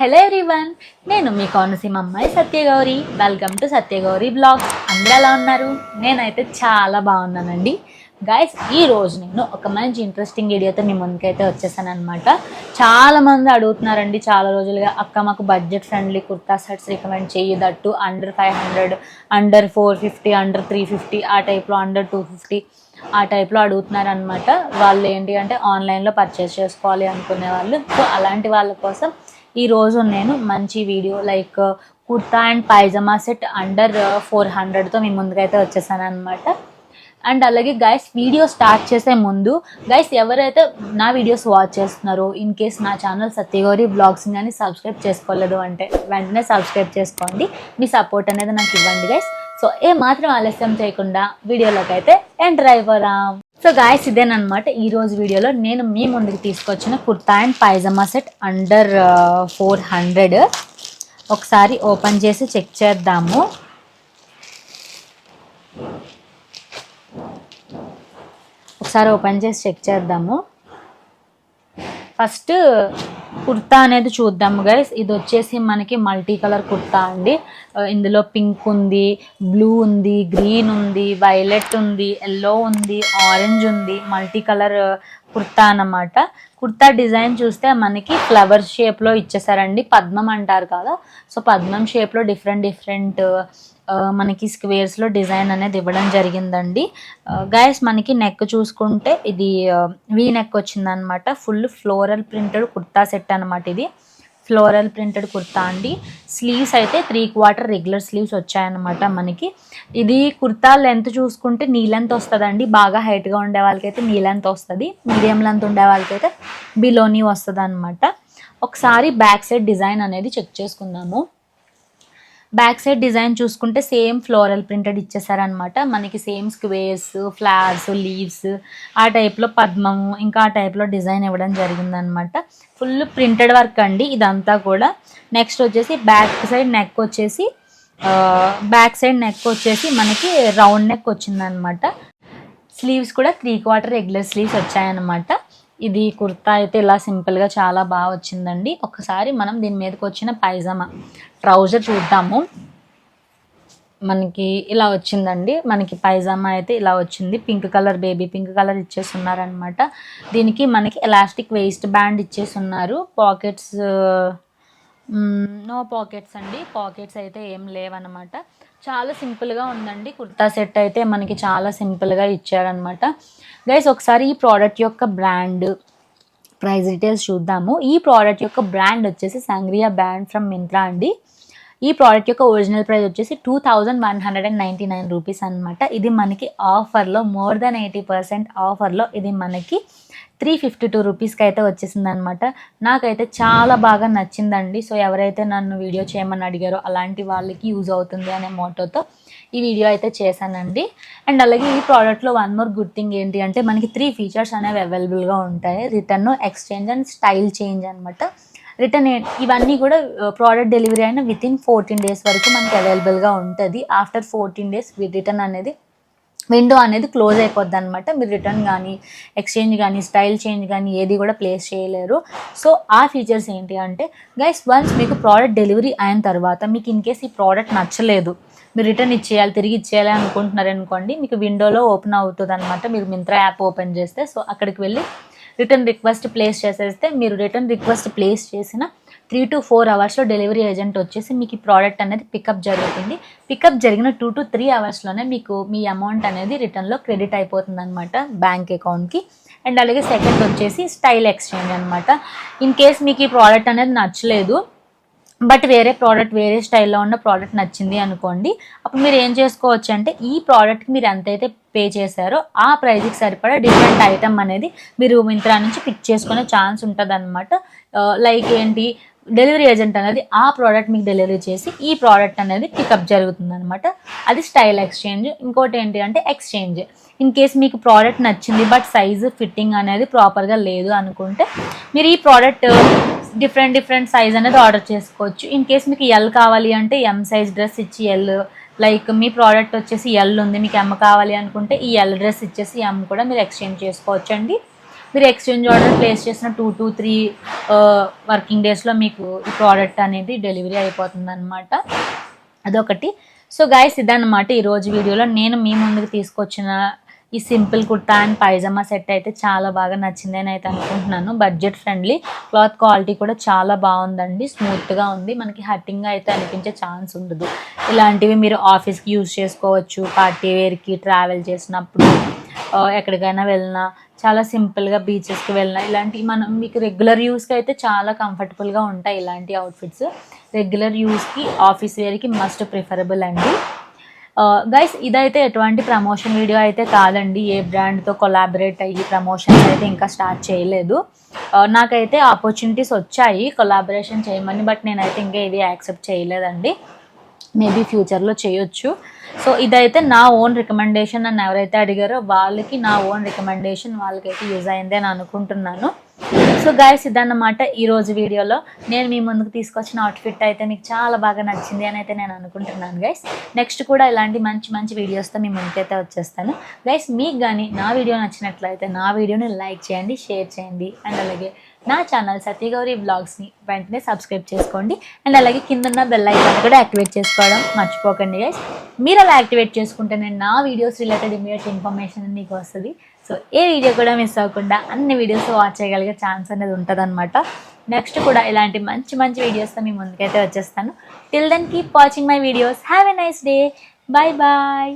Hello everyone, నేను మీ కోనసీమ అమ్మాయి Satyagowri. Welcome to Satyagowri blogs. అందరూ ఎలా ఉన్నారు? నేనైతే చాలా బాగున్నానండి. గైస్, ఈరోజు నేను ఒక మంచి ఇంట్రెస్టింగ్ వీడియోతో మీ ముందుకైతే వచ్చేసాను అనమాట. చాలామంది అడుగుతున్నారండి చాలా రోజులుగా, అక్క మాకు budget friendly kurta sets recommend చేయదట్టు అండర్ 500, అండర్ 450, అండర్ 350, ఆ టైప్లో అండర్ 250 ఆ టైప్లో అడుగుతున్నారు అనమాట. వాళ్ళు ఏంటి అంటే ఆన్లైన్లో పర్చేస్ చేసుకోవాలి అనుకునే వాళ్ళు. సో అలాంటి వాళ్ళ కోసం ఈరోజు నేను మంచి video like kurta and pyjama set under 400తో మీ ముందుకైతే వచ్చేసాను అనమాట. అండ్ అలాగే గైస్, వీడియో స్టార్ట్ చేసే ముందు గైస్, ఎవరైతే నా వీడియోస్ వాచ్ చేస్తున్నారో, ఇన్ కేస్ నా ఛానల్ సత్యగౌరి బ్లాగ్స్ కానీ సబ్స్క్రైబ్ చేసుకోలేదు అంటే వెంటనే సబ్స్క్రైబ్ చేసుకోండి. మీ సపోర్ట్ అనేది నాకు ఇవ్వండి గైస్. సో మాత్రం ఆలస్యం చేయకుండా వీడియోలోకి అయితే ఎంటర్ అయిపోదాం. సో గాయస్, ఇదేనమాట ఈరోజు వీడియోలో నేను మీ ముందుకు తీసుకొచ్చిన kurta and pyjama set under 400. ఒకసారి ఓపెన్ చేసి చెక్ చేద్దాము. ఫస్ట్ కుర్తా అనేది చూద్దాము గైస్. ఇది వచ్చేసి మనకి మల్టీ కలర్ కుర్తా అండి. ఇందులో పింక్ ఉంది, బ్లూ ఉంది, గ్రీన్ ఉంది, వైలెట్ ఉంది, ఎల్లో ఉంది, ఆరెంజ్ ఉంది. మల్టీ కలర్ కుర్తా అన్నమాట. కుర్తా డిజైన్ చూస్తే మనకి ఫ్లవర్ షేప్లో ఇచ్చేసారండి. పద్మం అంటారు కదా, సో పద్మం షేప్లో డిఫరెంట్ మనకి స్క్వేర్స్లో డిజైన్ అనేది ఇవ్వడం జరిగిందండి. గైస్, మనకి నెక్ చూసుకుంటే ఇది వీ నెక్ వచ్చిందనమాట. Full floral printed kurta set అనమాట. ఇది ఫ్లోరల్ ప్రింటెడ్ కుర్తా అండి. స్లీవ్స్ అయితే 3/4 రెగ్యులర్ స్లీవ్స్ వచ్చాయన్నమాట మనకి. ఇది కుర్తా లెంత్ చూసుకుంటే నీ లెంత్ వస్తుందండి. బాగా హైట్గా ఉండే వాళ్ళకైతే నీ లెంత్ వస్తుంది, మీడియం లెంత్ ఉండే వాళ్ళకైతే బిలోనీ వస్తుంది అనమాట. ఒకసారి బ్యాక్ సైడ్ డిజైన్ అనేది చెక్ చేసుకుందాము. బ్యాక్ సైడ్ డిజైన్ చూసుకుంటే సేమ్ ఫ్లోరల్ ప్రింటెడ్ ఇచ్చేసారనమాట. మనకి సేమ్ స్క్వేర్స్, ఫ్లవర్స్, లీవ్స్ ఆ టైప్లో పద్మము ఇంకా ఆ టైప్లో డిజైన్ ఇవ్వడం జరిగిందనమాట. ఫుల్ ప్రింటెడ్ వర్క్ అండి ఇదంతా కూడా. నెక్స్ట్ వచ్చేసి బ్యాక్ సైడ్ నెక్ వచ్చేసి మనకి రౌండ్ నెక్ వచ్చిందనమాట. స్లీవ్స్ కూడా 3/4 రెగ్యులర్ స్లీవ్స్ వచ్చాయన్నమాట. ఇది కుర్తా అయితే ఇలా సింపుల్గా చాలా బాగా వచ్చిందండి. ఒకసారి మనం దీని మీదకి వచ్చిన పైజామా ట్రౌజర్ చూద్దాము. మనకి ఇలా వచ్చిందండి. మనకి పైజామా అయితే ఇలా వచ్చింది. Pink colour, baby pink colour ఇచ్చేస్తున్నారనమాట. దీనికి మనకి ఎలాస్టిక్ వేస్ట్ బ్యాండ్ ఇచ్చేస్తున్నారు. పాకెట్స్ నో పాకెట్స్ అండి. పాకెట్స్ అయితే ఏం లేవన్నమాట. చాలా సింపుల్గా ఉందండి కుర్తా సెట్ అయితే. మనకి చాలా సింపుల్గా ఇచ్చారనమాట. గైస్, ఒకసారి ఈ ప్రోడక్ట్ యొక్క బ్రాండ్ ప్రైస్ డీటెయిల్స్ చూద్దాము. ఈ ప్రోడక్ట్ యొక్క బ్రాండ్ వచ్చేసి సంగ్రియా బ్రాండ్ ఫ్రమ్ మింత్రా అండి. ఈ ప్రోడక్ట్ యొక్క ఒరిజినల్ ప్రైస్ వచ్చేసి 2199 రూపీస్ అనమాట. ఇది మనకి ఆఫర్లో మోర్ దెన్ 80% ఆఫర్లో ఇది మనకి 352 రూపీస్కి అయితే వచ్చేసింది అనమాట. నాకైతే చాలా బాగా నచ్చిందండి. సో ఎవరైతే నన్ను వీడియో చేయమని అడిగారో అలాంటి వాళ్ళకి యూజ్ అవుతుంది అనే మోటోతో ఈ వీడియో అయితే చేశానండి. అండ్ అలాగే ఈ ప్రోడక్ట్లో వన్ మోర్ గుడ్ థింగ్ ఏంటి అంటే మనకి 3 ఫీచర్స్ అనేవి అవైలబుల్గా ఉంటాయి. Return, exchange and style change అనమాట. రిటర్న్ ఇవన్నీ కూడా ప్రోడక్ట్ డెలివరీ అయిన వితిన్ 14 days వరకు మనకి అవైలబుల్గా ఉంటుంది. ఆఫ్టర్ 14 days రిటర్న్ అనేది విండో అనేది క్లోజ్ అయిపోద్ది అనమాట. మీరు రిటర్న్ కానీ, ఎక్స్చేంజ్ కానీ, స్టైల్ చేంజ్ కానీ ఏది కూడా ప్లేస్ చేయలేరు. సో ఆ ఫీచర్స్ ఏంటి అంటే గైస్, వన్స్ మీకు ప్రోడక్ట్ డెలివరీ అయిన తర్వాత మీకు ఇన్ కేస్ ఈ ప్రోడక్ట్ నచ్చలేదు, మీరు రిటర్న్ ఇచ్చేయాలి, తిరిగి ఇచ్చేయాలి అనుకుంటున్నారు అనుకోండి, మీకు విండోలో ఓపెన్ అవుతుంది అనమాట. మీరు మింత్రా యాప్ ఓపెన్ చేస్తే సో అక్కడికి వెళ్ళి రిటర్న్ రిక్వెస్ట్ ప్లేస్ చేసేస్తే మీరు రిటర్న్ రిక్వెస్ట్ ప్లేస్ చేసిన 3 to 4 అవర్స్లో డెలివరీ ఏజెంట్ వచ్చేసి మీకు ఈ ప్రోడక్ట్ అనేది పికప్ జరుగుతుంది. పికప్ జరిగిన 2 to 3 అవర్స్లోనే మీకు మీ అమౌంట్ అనేది రిటర్న్లో క్రెడిట్ అయిపోతుంది అనమాట బ్యాంక్ అకౌంట్కి. అండ్ అలాగే సెకండ్ వచ్చేసి స్టైల్ ఎక్స్చేంజ్ అనమాట. ఇన్ కేస్ మీకు ఈ ప్రోడక్ట్ అనేది నచ్చలేదు, బట్ వేరే స్టైల్లో ఉన్న ప్రోడక్ట్ నచ్చింది అనుకోండి, అప్పుడు మీరు ఏం చేసుకోవచ్చు అంటే ఈ ప్రోడక్ట్కి మీరు ఎంతైతే పే చేశారో ఆ ప్రైస్కి సరిపడా డిఫరెంట్ ఐటమ్ అనేది మీరు మింత్రా నుంచి పిక్ చేసుకునే ఛాన్స్ ఉంటుంది అనమాట. లైక్ ఏంటి, డెలివరీ ఏజెంట్ అనేది ఆ ప్రోడక్ట్ మీకు డెలివరీ చేసి ఈ ప్రోడక్ట్ అనేది పికప్ జరుగుతుంది అనమాట. అది స్టైల్ ఎక్స్చేంజ్. ఇంకోటి ఏంటి అంటే ఎక్స్చేంజ్. ఇన్ కేస్ మీకు ప్రోడక్ట్ నచ్చింది బట్ సైజు ఫిట్టింగ్ అనేది ప్రాపర్గా లేదు అనుకుంటే మీరు ఈ ప్రోడక్ట్ డిఫరెంట్ సైజ్ అనేది ఆర్డర్ చేసుకోవచ్చు. ఇన్ కేస్ మీకు ఎల్ కావాలి అంటే ఎం సైజ్ డ్రెస్ ఇచ్చి ఎల్, లైక్ మీ ప్రోడక్ట్ వచ్చేసి ఎల్ ఉంది, మీకు ఎమ్ కావాలి అనుకుంటే ఈ ఎల్ డ్రెస్ ఇచ్చేసి ఎమ్ కూడా మీరు ఎక్స్చేంజ్ చేసుకోవచ్చు అండి. మీరు ఎక్స్చేంజ్ ఆర్డర్ ప్లేస్ చేసిన 2 to 3 వర్కింగ్ డేస్లో మీకు ఈ ప్రోడక్ట్ అనేది డెలివరీ అయిపోతుంది అనమాట. అదొకటి. సో గైస్ ఇదన్నమాట ఈరోజు వీడియోలో నేను మీ ముందుకు తీసుకొచ్చిన ఈ simple kurta and pyjama set అయితే చాలా బాగా నచ్చింది అని అయితే అనుకుంటున్నాను. బడ్జెట్ ఫ్రెండ్లీ, క్లాత్ క్వాలిటీ కూడా చాలా బాగుందండి, స్మూత్గా ఉంది, మనకి హట్టింగ్గా అయితే అనిపించే ఛాన్స్ ఉండదు. ఇలాంటివి మీరు ఆఫీస్కి యూజ్ చేసుకోవచ్చు, పార్టీ వేర్కి, ట్రావెల్ చేసినప్పుడు, ఎక్కడికైనా వెళ్ళినా, చాలా సింపుల్గా బీచెస్కి వెళ్ళినా, ఇలాంటివి మనం మీకు రెగ్యులర్ యూస్కి అయితే చాలా కంఫర్టబుల్గా ఉంటాయి. ఇలాంటి అవుట్ఫిట్స్ రెగ్యులర్ యూస్కి, ఆఫీస్ వేర్కి మస్ట్ ప్రిఫరబుల్ అండి. గైస్ ఇదైతే ఎటువంటి ప్రమోషన్ వీడియో అయితే కాదండి, ఏ బ్రాండ్తో కొలాబరేట్ అయ్యి ప్రమోషన్స్ అయితే ఇంకా స్టార్ట్ చేయలేదు. నాకైతే ఆపర్చునిటీస్ వచ్చాయి కొలాబరేషన్ చేయమని, బట్ నేనైతే ఇంకా ఇది యాక్సెప్ట్ చేయలేదండి. మేబీ ఫ్యూచర్లో చేయొచ్చు. సో ఇదైతే నా ఓన్ రికమెండేషన్, నన్ను ఎవరైతే అడిగారో వాళ్ళకి నా ఓన్ రికమెండేషన్, వాళ్ళకైతే యూజ్ అయింది అని అనుకుంటున్నాను. సో గైస్ ఇదన్నమాట ఈరోజు వీడియోలో నేను మీ ముందుకు తీసుకొచ్చిన అవుట్ఫిట్ అయితే మీకు చాలా బాగా నచ్చింది అని అయితే నేను అనుకుంటున్నాను గైస్. నెక్స్ట్ కూడా ఇలాంటి మంచి మంచి వీడియోస్తో మీ ముందుకైతే వచ్చేస్తాను గైస్. మీకు కానీ నా వీడియో నచ్చినట్లయితే నా వీడియోని లైక్ చేయండి, షేర్ చేయండి, అండ్ అలాగే నా ఛానల్ సత్యగౌరి వ్లాగ్స్ని వెంటనే సబ్స్క్రైబ్ చేసుకోండి. అండ్ అలాగే కిందన్న బెల్ ఐకాన్ కూడా యాక్టివేట్ చేసుకోవడం మర్చిపోకండి గైస్. మీరు అలా యాక్టివేట్ చేసుకుంటే నేను నా వీడియోస్ రిలేటెడ్ ఇమీడియట్ ఇన్ఫర్మేషన్ మీకు వస్తుంది. సో ఏ వీడియో కూడా మిస్ అవ్వకుండా అన్ని వీడియోస్ వాచ్ చేయగలిగే ఛాన్స్ అనేది ఉంటుంది అనమాట. నెక్స్ట్ కూడా ఇలాంటి మంచి మంచి వీడియోస్తో మీ ముందుకైతే వచ్చేస్తాను. Till then keep watching my videos. Have a nice day. Bye bye.